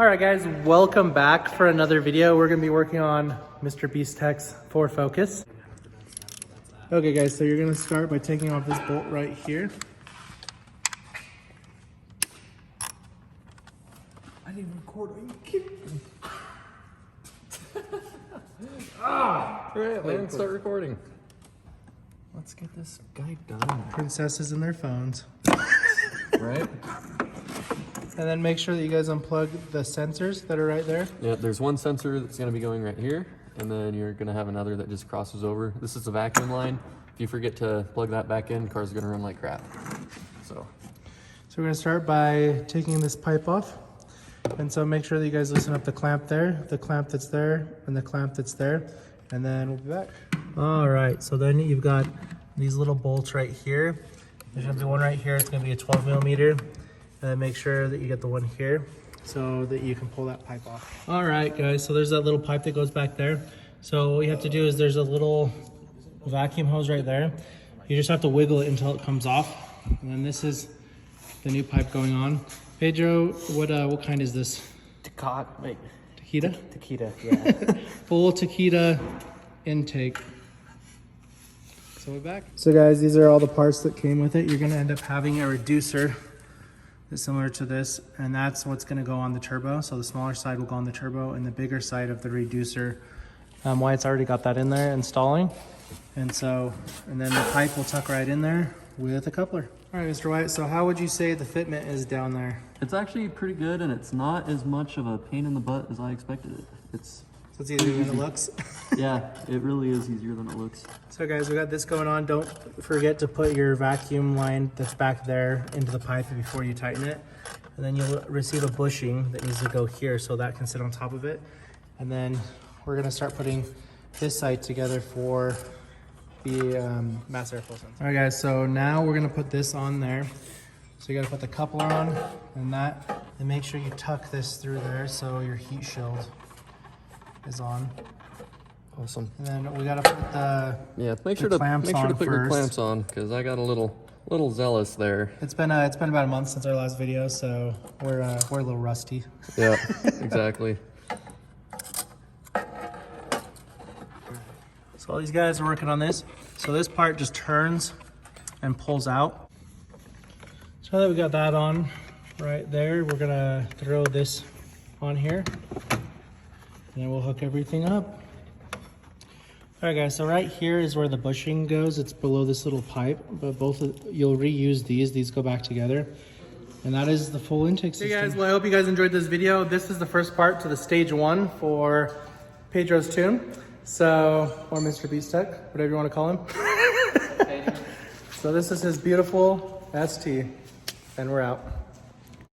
All right, guys, welcome back for another video. We're gonna be working on Mr. Beast Tech's Ford Focus. Okay, guys, so you're gonna start by taking off this bolt right here. I didn't record. Are you kidding me? All right, man, start recording. Let's get this guy done. Princesses and their phones. Right? And then make sure that you guys unplug the sensors that are right there. Yeah, there's one sensor that's going to be going right here, and then you're going to have another that just crosses over. This is the vacuum line. If you forget to plug that back in, the car's going to run like crap. So we're going to start by taking this pipe off. And so make sure that you guys loosen up the clamp there, the clamp that's there, and the clamp that's there. And then we'll be back. All right, so then you've got these little bolts right here. There's going to be one right here. It's going to be a 12 millimeter. And then make sure that you get the one here so that you can pull that pipe off. All right, guys, so there's that little pipe that goes back there. So what you have to do is there's a little vacuum hose right there. You just have to wiggle it until it comes off. And then this is the new pipe going on. Pedro, what kind is this? Takeda, yeah. Full Takeda intake. So we're back. So guys, these are all the parts that came with it. You're gonna end up having a reducer that's similar to this, and that's what's gonna go on the turbo. So the smaller side will go on the turbo, and the bigger side of the reducer, Wyatt's already got that in there installing. And then the pipe will tuck right in there with a coupler. All right, Mr. Wyatt, so how would you say the fitment is down there? it's actually pretty good, and it's not as much of a pain in the butt as I expected it. So it's easier than it looks. Yeah, it really is easier than it looks. So guys, we got this going on. Don't forget to put your vacuum line that's back there into the pipe before you tighten it. And then you'll receive a bushing that needs to go here so that can sit on top of it. And then we're gonna start putting this side together for the mass airflow sensor. All right guys, so now we're gonna put this on there. So you gotta put the coupler on and make sure you tuck this through there so your heat shield is on. Awesome. And then we gotta put make sure to put your first. clamps on, because I got a little zealous there. It's been about a month since our last video, so we're a little rusty. Yeah, exactly. So all these guys are working on this. So this part just turns and pulls out. So now that we got that on right there, we're gonna throw this on here. And then we'll hook everything up. All right guys, so right here is where the bushing goes. It's below this little pipe, but you'll reuse these go back together. And that is the full intake system. Hey guys, well I hope you guys enjoyed this video. This is the first part to the stage 1 for Pedro's tune. So, or Mr. Beast Tech, whatever you want to call him. So this is his beautiful ST, and we're out.